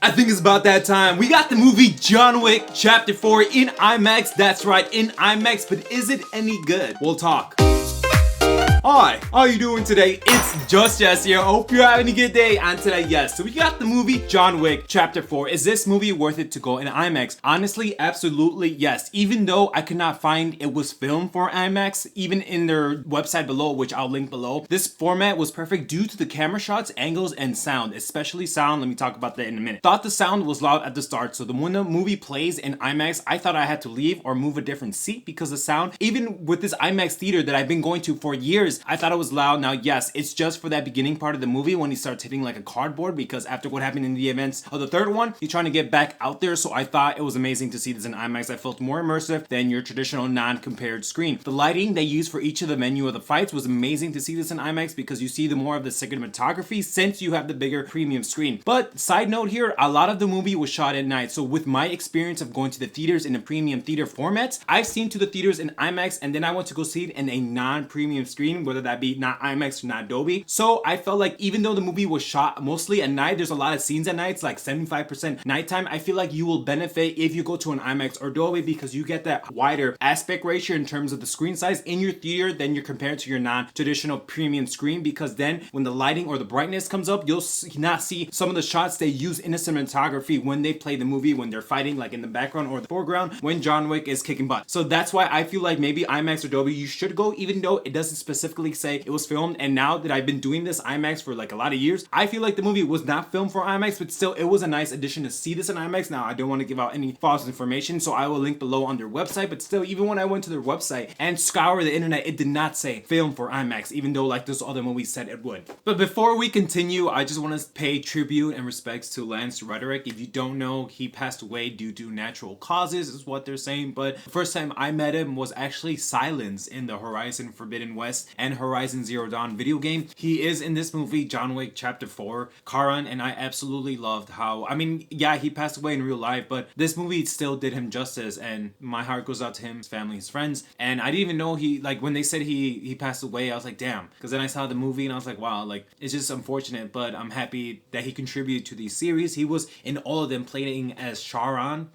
I think it's about that time. We got the movie John Wick Chapter 4 in IMax. That's right, in IMax, but is it any good? We'll talk. Hi, how you doing today? It's Just Jess here. Hope you're having a good day. And today, yes, so we got the movie John Wick Chapter 4. Is this movie worth it to go in IMAX? Honestly, absolutely yes. Even though I could not find it was filmed for IMAX, even in their website below, which I'll link below, this format was perfect due to the camera shots, angles, and sound, especially sound. Let me talk about that in a minute. Thought the sound was loud at the start, so when the movie plays in IMAX, I thought I had to leave or move a different seat because the sound, even with this IMAX theater that I've been going to for years, I thought it was loud. Now, yes, it's just for that beginning part of the movie when he starts hitting like a cardboard, because after what happened in the events of the third one, he's trying to get back out there. So I thought it was amazing to see this in IMAX. I felt more immersive than your traditional non-compared screen. The lighting they used for each of the menu of the fights was amazing to see this in IMAX because you see the more of the cinematography since you have the bigger premium screen. But side note here, a lot of the movie was shot at night. So with my experience of going to the theaters in a premium theater formats, I've seen to the theaters in IMAX and then I went to go see it in a non-premium screen, whether that be not IMAX or not Dolby. So I felt like even though the movie was shot mostly at night, there's a lot of scenes at night, it's like 75% nighttime. I feel like you will benefit if you go to an IMAX or Dolby because you get that wider aspect ratio in terms of the screen size in your theater than you're compared to your non-traditional premium screen, because then when the lighting or the brightness comes up, you'll not see some of the shots they use in the cinematography when they play the movie, when they're fighting like in the background or the foreground when John Wick is kicking butt. So that's why I feel like maybe IMAX or Dolby you should go, even though it doesn't specifically say it was filmed. And now that I've been doing this IMAX for like a lot of years, I feel like the movie was not filmed for IMAX, but still it was a nice addition to see this in IMAX. Now I don't want to give out any false information, so I will link below on their website, but still, even when I went to their website and scoured the internet, it did not say film for IMAX, even though like those other movies said it would. But before we continue, I just want to pay tribute and respects to Lance Reddick. If you don't know, he passed away due to natural causes is what they're saying, but the first time I met him was actually Silence in the Horizon Forbidden West and Horizon Zero Dawn video game. He is in this movie John Wick Chapter 4 Karan, and I absolutely loved how, I mean, yeah, he passed away in real life, but this movie still did him justice, and my heart goes out to him, his family, his friends. And I didn't even know he, like, when they said he passed away, I was like, damn, because then I saw the movie and I was like, wow, like, it's just unfortunate, but I'm happy that he contributed to these series. He was in all of them playing as Karan,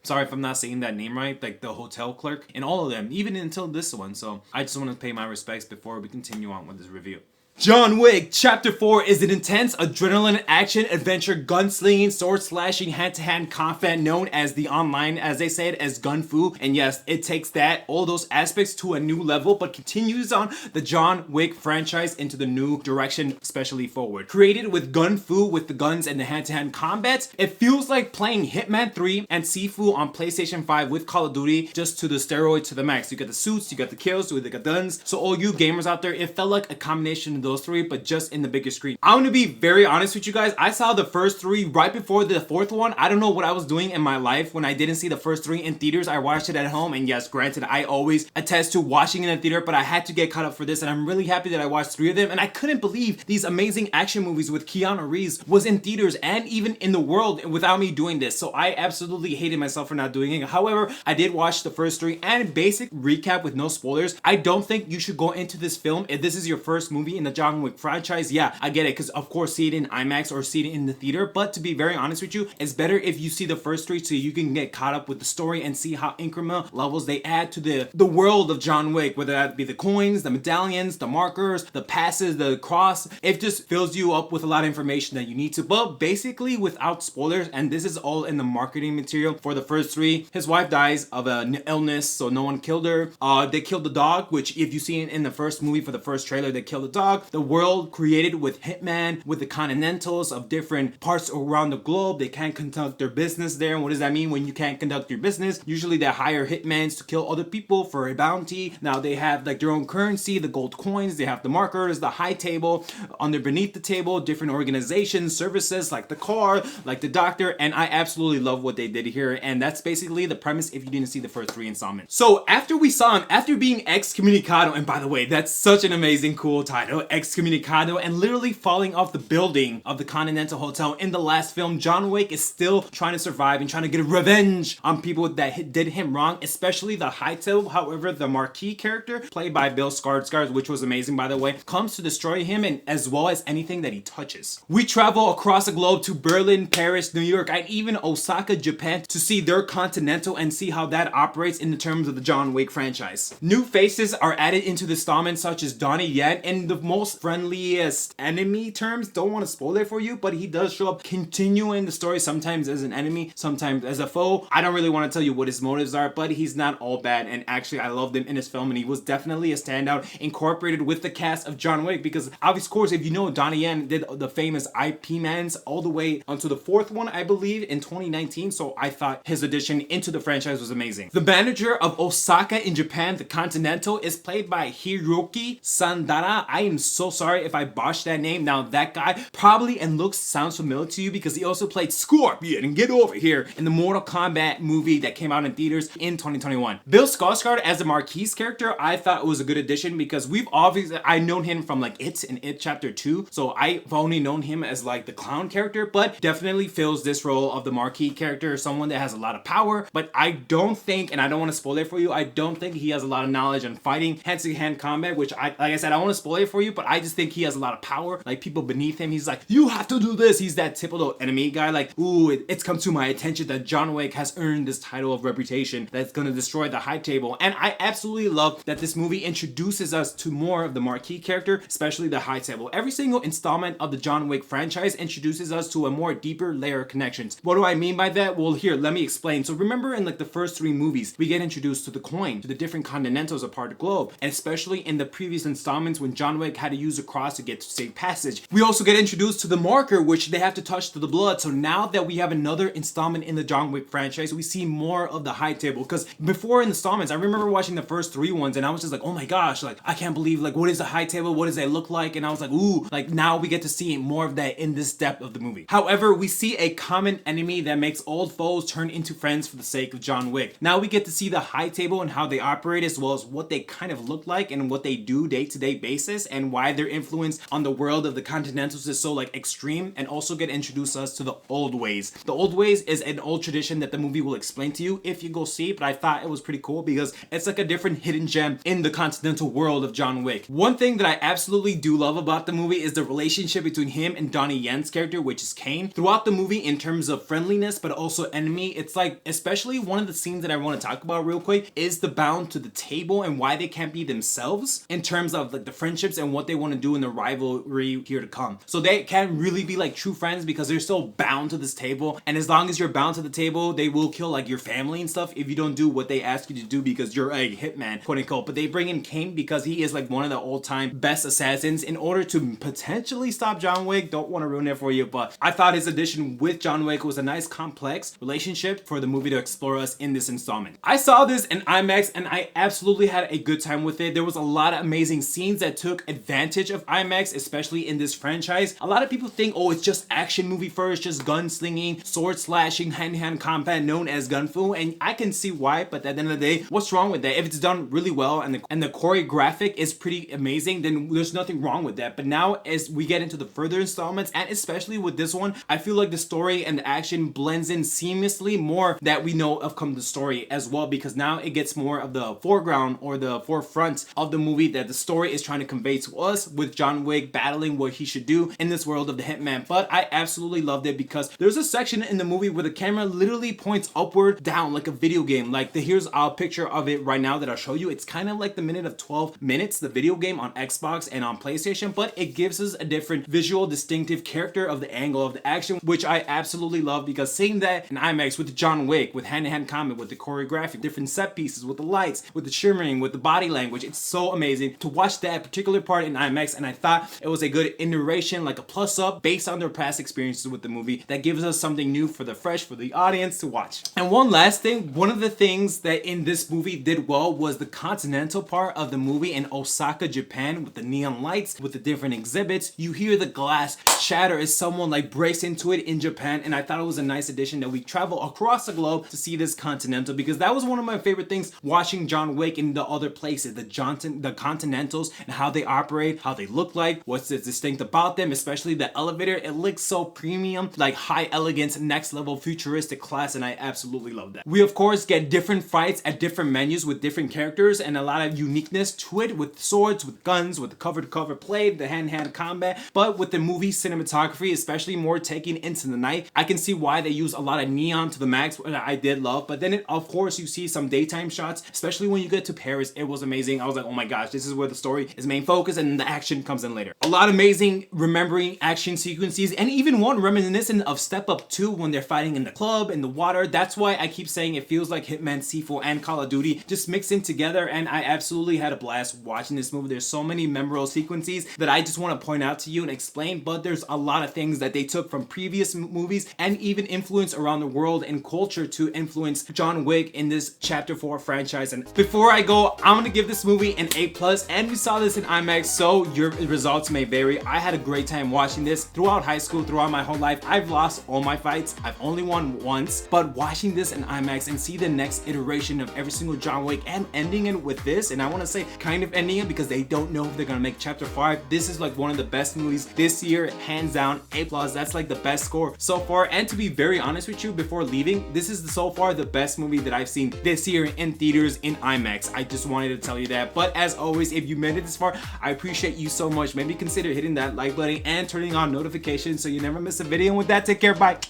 sorry if I'm not saying that name right, like the hotel clerk, in all of them, even until this one. So I just want to pay my respects before we continue on with this review. John Wick Chapter 4 is an intense adrenaline action adventure gunslinging sword slashing hand-to-hand combat known as the online, as they say it, as Gun-Foo. And yes, it takes that, all those aspects to a new level, but continues on the John Wick franchise into the new direction, especially forward. Created with Gun-Foo with the guns and the hand-to-hand combat, it feels like playing Hitman 3 and Sifu on PlayStation 5 with Call of Duty, just to the steroid to the max. You got the suits, you got the kills, you got the guns. So all you gamers out there, it felt like a combination of those three, but just in the bigger screen. I'm gonna be very honest with you guys. I saw the first three right before the fourth one. I don't know what I was doing in my life when I didn't see the first three in theaters. I watched it at home, and yes, granted, I always attest to watching in a theater, but I had to get caught up for this, and I'm really happy that I watched three of them. And I couldn't believe these amazing action movies with Keanu Reeves was in theaters and even in the world without me doing this. So I absolutely hated myself for not doing it. However, I did watch the first three, and basic recap with no spoilers. I don't think you should go into this film if this is your first movie in the John Wick franchise. Yeah, I get it, because of course see it in IMAX or see it in the theater, but to be very honest with you, it's better if you see the first three so you can get caught up with the story and see how incremental levels they add to the world of John Wick, whether that be the coins, the medallions, the markers, the passes, the cross. It just fills you up with a lot of information that you need to, but basically without spoilers, and this is all in the marketing material for the first three. His wife dies of an illness, so no one killed her. They killed the dog, which if you see it in the first movie for the first trailer, they killed the dog. The world created with Hitman, with the continentals of different parts around the globe. They can't conduct their business there. And what does that mean when you can't conduct your business? Usually they hire hitmans to kill other people for a bounty. Now they have like their own currency, the gold coins, they have the markers, the high table, beneath the table, different organizations, services like the car, like the doctor, and I absolutely love what they did here. And that's basically the premise if you didn't see the first three installments. So after we saw him, after being excommunicado, and by the way, that's such an amazing cool title, excommunicado and literally falling off the building of the Continental Hotel in the last film, John Wick is still trying to survive and trying to get revenge on people that did him wrong, especially the Hightail. However, the Marquis character, played by Bill Skarsgård, which was amazing by the way, comes to destroy him and as well as anything that he touches. We travel across the globe to Berlin, Paris, New York, and even Osaka, Japan to see their Continental and see how that operates in the terms of the John Wick franchise. New faces are added into the installment such as Donnie Yen in the most friendliest enemy terms. Don't want to spoil it for you, but he does show up continuing the story, sometimes as an enemy, sometimes as a foe. I don't really want to tell you what his motives are, but he's not all bad, and actually I loved him in his film and he was definitely a standout incorporated with the cast of John Wick, because of course if you know, Donnie Yen did the famous IP Mans all the way onto the fourth one, I believe, in 2019, so I thought his addition into the franchise was amazing. The manager of Osaka in Japan, the Continental, is played by Hiroki Sandara. I am so sorry if I botched that name. Now that guy probably and sounds familiar to you because he also played Scorpion and Get Over Here in the Mortal Kombat movie that came out in theaters in 2021. Bill Skarsgård as the Marquis character, I thought it was a good addition because I've known him from like It and It Chapter 2, so I've only known him as like the clown character, but definitely fills this role of the Marquis character, someone that has a lot of power, but I don't think, and I don't want to spoil it for you, I don't think he has a lot of knowledge on fighting hand-to-hand combat, which like I said, I don't want to spoil it for you, but I just think he has a lot of power, like people beneath him, he's like, you have to do this. He's that typical enemy guy, like, ooh, it's come to my attention that John Wick has earned this title of reputation that's gonna destroy the high table. And I absolutely love that this movie introduces us to more of the Marquis character, especially the high table. Every single installment of the John Wick franchise introduces us to a more deeper layer of connections. What do I mean by that? Well, here, let me explain. So remember in like the first three movies, we get introduced to the coin, to the different continentals apart the globe, and especially in the previous installments when John Wick had to use a cross to get to safe passage. We also get introduced to the marker, which they have to touch to the blood. So now that we have another installment in the John Wick franchise, we see more of the high table. Because before installments, I remember watching the first three ones and I was just like, oh my gosh, like I can't believe, like, what is the high table? What does that look like? And I was like, ooh, like now we get to see more of that in this depth of the movie. However, we see a common enemy that makes old foes turn into friends for the sake of John Wick. Now we get to see the high table and how they operate, as well as what they kind of look like and what they do day-to-day basis, and why their influence on the world of the Continentals is so like extreme, and also get introduced us to the old ways. The old ways is an old tradition that the movie will explain to you if you go see it, but I thought it was pretty cool because it's like a different hidden gem in the Continental world of John Wick. One thing that I absolutely do love about the movie is the relationship between him and Donnie Yen's character, which is Kane. Throughout the movie, in terms of friendliness but also enemy, it's like, especially one of the scenes that I want to talk about real quick is the bound to the table and why they can't be themselves in terms of like the friendships and what they want to do in the rivalry here to come. So they can't really be like true friends because they're still bound to this table, and as long as you're bound to the table, they will kill like your family and stuff if you don't do what they ask you to do because you're a hitman, quote unquote. But they bring in Kane because he is like one of the all-time best assassins in order to potentially stop John Wick. Don't want to ruin it for you, but I thought his addition with John Wick was a nice complex relationship for the movie to explore us in this installment. I saw this in IMaX and I absolutely had a good time with it. There was a lot of amazing scenes that took advantage of IMaX, especially in this franchise. A lot of people think, oh, it's just action movie first, just gun-slinging, sword-slashing, hand-to-hand combat known as Gun-Fu, and I can see why, but at the end of the day, what's wrong with that? If it's done really well and the choreographic is pretty amazing, then there's nothing wrong with that. But now as we get into the further installments, and especially with this one, I feel like the story and the action blends in seamlessly more that we know of come the story as well, because now it gets more of the foreground or the forefront of the movie that the story is trying to convey to us, with John Wick battling what he should do in this world of the hitman. But I absolutely loved it because there's a section in the movie where the camera literally points upward down like a video game. Like here's a picture of it right now that I'll show you. It's kind of like the minute of 12 minutes, the video game on Xbox and on PlayStation, but it gives us a different visual distinctive character of the angle of the action, which I absolutely love, because seeing that in IMAX with John Wick, with hand-to-hand combat, with the choreography, different set pieces, with the lights, with the shimmering, with the body language, it's so amazing to watch that particular part in IMAX. And I thought it was a good iteration, like a plus up based on their past experiences with the movie, that gives us something new for the audience to watch. And one last thing, one of the things that in this movie did well was the continental part of the movie in Osaka, Japan, with the neon lights, with the different exhibits. You hear the glass shatter as someone like breaks into it in Japan, and I thought it was a nice addition that we travel across the globe to see this continental, because that was one of my favorite things watching John Wick in the other places, the continentals and how they operate operate, how they look like, what's distinct about them, especially the elevator. It looks so premium, like high elegance, next level futuristic class, and I absolutely love that. We of course get different fights at different menus with different characters and a lot of uniqueness to it, with swords, with guns, with cover-to-cover play, the hand-to-hand combat. But with the movie cinematography, especially more taking into the night, I can see why they use a lot of neon to the max, which I did love. But then of course you see some daytime shots, especially when you get to Paris. It was amazing. I was like, oh my gosh, this is where the story is main focus, and the action comes in later. A lot of amazing remembering action sequences, and even one reminiscent of Step Up 2 when they're fighting in the club, in the water. That's why I keep saying it feels like Hitman, C4, and Call of Duty just mixed in together, and I absolutely had a blast watching this movie. There's so many memorable sequences that I just want to point out to you and explain, but there's a lot of things that they took from previous movies and even influence around the world and culture to influence John Wick in this Chapter 4 franchise. And before I go, I'm gonna give this movie an A+, and we saw this in IMaX, so your results may vary. I had a great time watching this throughout high school, throughout my whole life. I've lost all my fights. I've only won once, but watching this in IMaX and see the next iteration of every single John Wick and ending it with this, and I want to say kind of ending it because they don't know if they're gonna make Chapter 5. This is like one of the best movies this year, hands down, A+. That's like the best score so far. And to be very honest with you, before leaving, this is so far the best movie that I've seen this year in theaters in IMaX. I just wanted to tell you that. But as always, if you made it this far, I appreciate you so much. Maybe consider hitting that like button and turning on notifications so you never miss a video. And with that, take care, bye.